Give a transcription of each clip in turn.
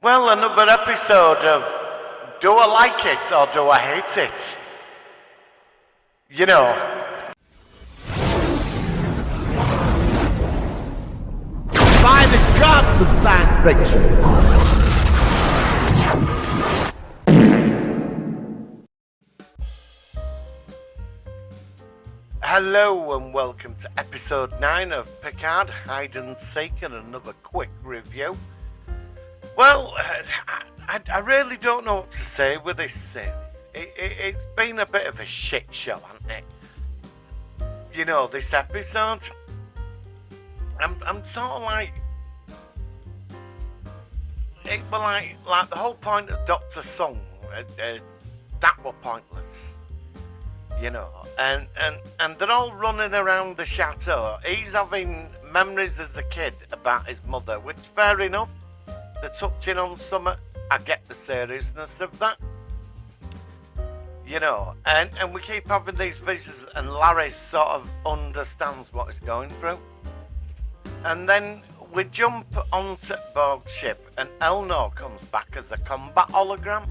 Well, another episode of Do I Like It or Do I Hate It? You know. By the gods of science fiction. Hello and welcome to episode 9 of Picard, Hide and Seek, and another quick review. Well, I really don't know what to say with this series. It's been a bit of a shit show, hasn't it? You know, this episode, I'm sort of like, it was like the whole point of Dr. Sung, that were pointless. You know, and they're all running around the chateau. He's having memories as a kid about his mother, which fair enough. They're touching on something. I get the seriousness of that. You know, and we keep having these visions, and Larry sort of understands what he's going through. And then we jump onto Borg's ship, and Elnor comes back as a combat hologram.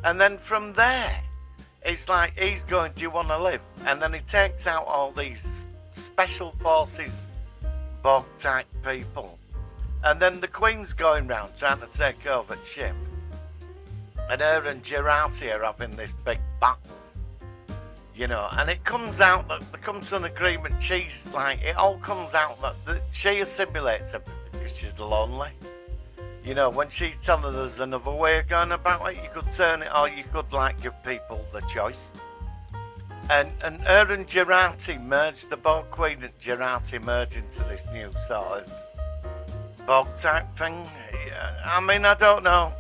And then from there, it's like he's going, do you want to live? And then he takes out all these special forces, Borg type people. And then the Queen's going round trying to take over the ship. And her and Girardi are having this big battle. You know, and it comes out that there comes to an agreement. She's like, it all comes out that she assimilates everything because she's lonely. You know, when she's telling her there's another way of going about it, you could turn it, or you could like give people the choice. And her and Girardi merge, the Borg Queen and Girardi merge into this new sort of Borg type thing. I mean, I don't know.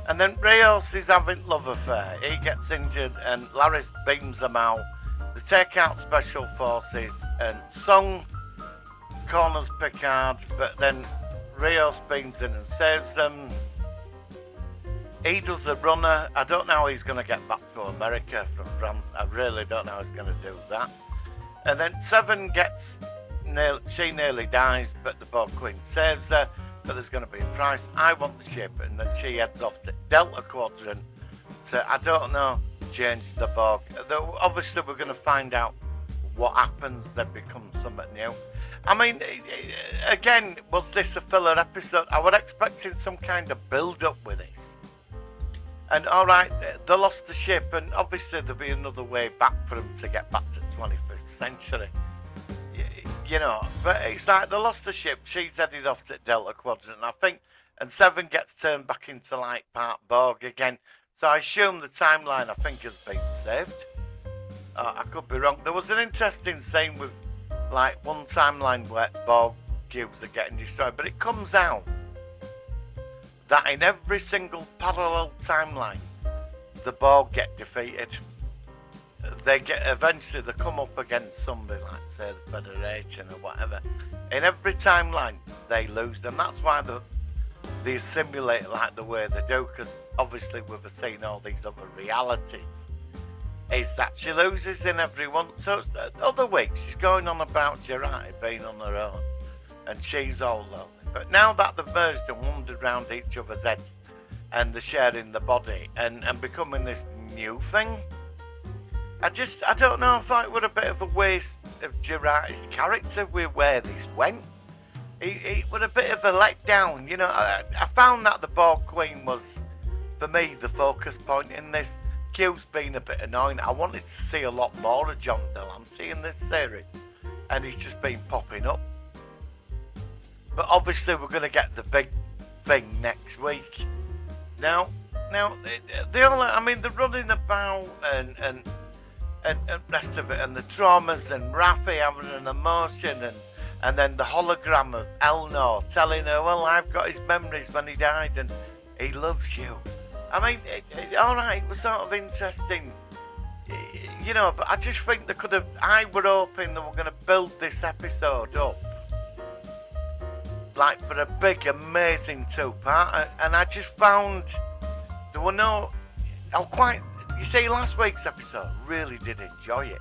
And then Rios is having love affair. He gets injured and Laris beams them out. They take out special forces and Sung corners Picard, but then Rios beams in and saves them. He does the runner. I don't know how he's going to get back to America from France. I really don't know how he's going to do that. And then Seven she nearly dies, but the Borg Queen saves her. But there's going to be a price. I want the ship, and then she heads off to Delta Quadrant to, I don't know, change the Borg. Though obviously we're going to find out what happens. They become something new. I mean, again, was this a filler episode? I was expecting some kind of build-up with this. And alright, they lost the ship, and obviously there'll be another way back for them to get back to the 25th century. You know, but it's like they lost the ship, she's headed off to Delta Quadrant, I think, and Seven gets turned back into like part Borg again. So I assume the timeline, I think, has been saved. I could be wrong. There was an interesting scene with like one timeline where Borg cubes are getting destroyed, but it comes out that in every single parallel timeline, the Borg get defeated. They eventually come up against somebody like, say, the Federation or whatever. In every timeline, they lose them. That's why they assimilate like the way they do, because obviously we've seen all these other realities. Is that she loses in every one. So other weeks she's going on about Girardi being on her own, and she's all lonely. But now that they've merged and wandered around each other's heads, and they're sharing the body and becoming this new thing, I don't know, I thought it was a bit of a waste of Girardi's character with where this went. It was a bit of a letdown, you know. I found that the Borg Queen was, for me, the focus point in this. Q's been a bit annoying. I wanted to see a lot more of John Delancey in this series, and he's just been popping up. But obviously we're going to get the big thing next week. Now, they're running about and rest of it, and the traumas, and Raffi having an emotion, and then the hologram of Elnor telling her, well, I've got his memories when he died and he loves you. I mean, alright, it was sort of interesting, you know, but I just think I were hoping they were going to build this episode up like for a big, amazing two-part, and I just found there were no, you see, last week's episode, really did enjoy it.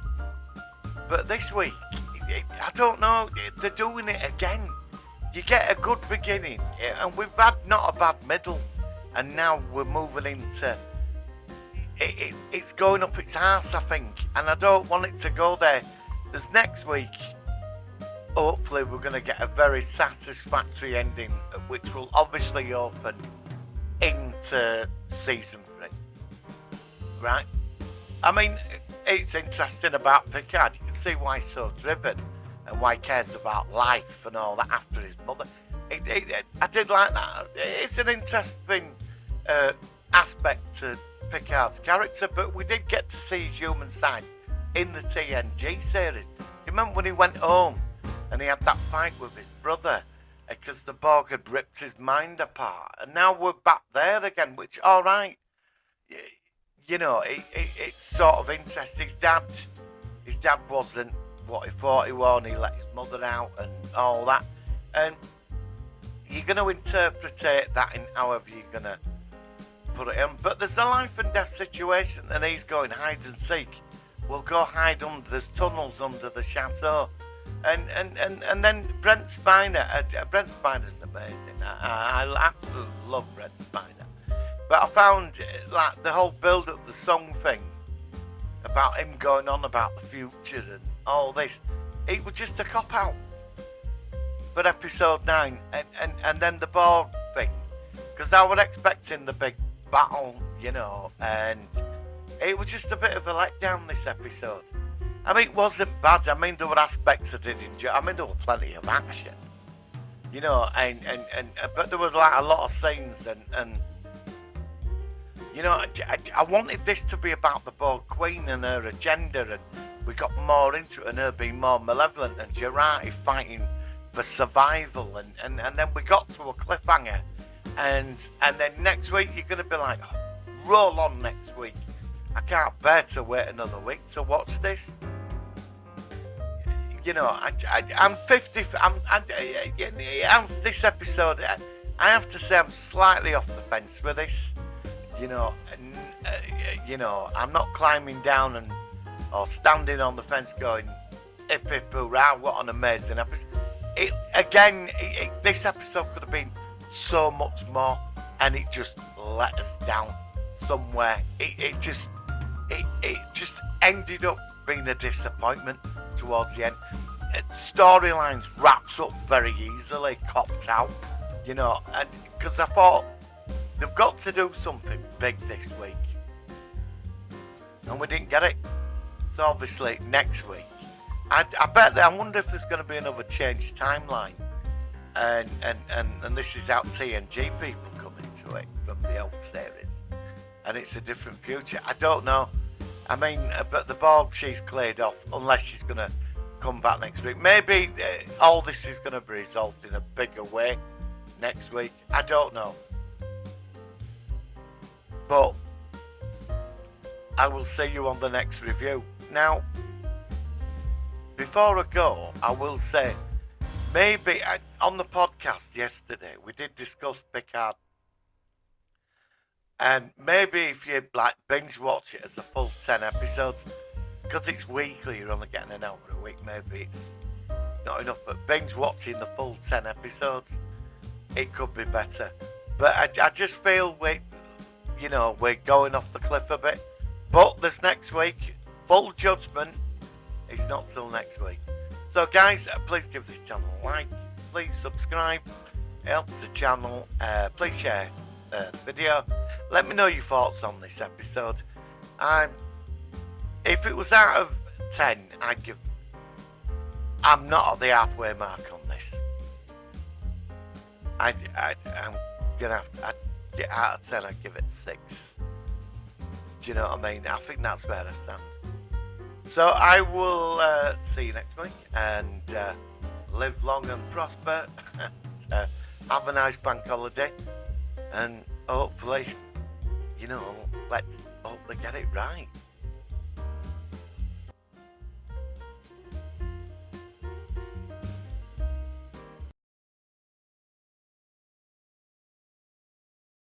But this week, I don't know, they're doing it again. you get a good beginning, and we've had not a bad middle, and now we're moving into it's going up its arse, I think, and I don't want it to go there. There's next week, hopefully we're going to get a very satisfactory ending, which will obviously open into season 3, right? I mean, it's interesting about Picard. You can see why he's so driven and why he cares about life and all that after his mother. I did like that. It's an interesting aspect to Picard's character, but we did get to see his human side in the TNG series. You remember when he went home and he had that fight with his brother because the Borg had ripped his mind apart, and now we're back there again, which, all right, you know, it's sort of interesting. His dad wasn't what he thought he was, and he let his mother out and all that, and you're going to interpret that in however you're going to put it in. But there's a life and death situation, and he's going hide and seek. We'll go hide under, there's tunnels under the chateau, and then Brent Spiner. Brent Spiner's amazing. I absolutely love Brent Spiner. But I found like the whole build up, the song thing about him going on about the future and all this, it was just a cop out for episode 9, and then the Borg thing, because I was expecting the big battle, you know, and it was just a bit of a letdown this episode. I mean, it wasn't bad. I mean, there were aspects I did enjoy. I mean, there was plenty of action, you know, and but there was like a lot of scenes, and you know, I wanted this to be about the Borg Queen and her agenda, and we got more into it, and her being more malevolent, and Jurati fighting for survival, and then we got to a cliffhanger, and then next week you're going to be like, roll on next week. I can't bear to wait another week to watch this. You know, I'm 50. As this episode, I have to say I'm slightly off the fence with this. You know, I'm not climbing down or standing on the fence going, hip hip hurrah, what an amazing episode. This episode could have been so much more, and it just let us down somewhere. It just ended up being a disappointment towards the end. Storylines wraps up very easily, copped out, you know, and because I thought they've got to do something big this week, and we didn't get it. So obviously next week, I wonder if there's going to be another changed timeline, and this is how TNG people come into it from the old series, and it's a different future. I don't know. I mean, but the Borg, she's cleared off, unless she's going to come back next week. Maybe all this is going to be resolved in a bigger way next week. I don't know. But I will see you on the next review. Now, before I go, I will say, maybe on the podcast yesterday, we did discuss Picard. And maybe if you like binge watch it as a full 10 episodes, because it's weekly, you're only getting an hour a week, maybe it's not enough. But binge watching the full 10 episodes, it could be better. But I just feel we're going off the cliff a bit. But there's next week. Full judgment is not till next week. So guys, please give this channel a like. Please subscribe. It helps the channel. Please share the video. Let me know your thoughts on this episode. If it was out of 10, I'm not at the halfway mark on this. I'm gonna get out of 10. I'd give it 6. Do you know what I mean? I think that's where I stand. So I will see you next week, and live long and prosper. And, have a nice bank holiday, and hopefully, let's hope they get it right.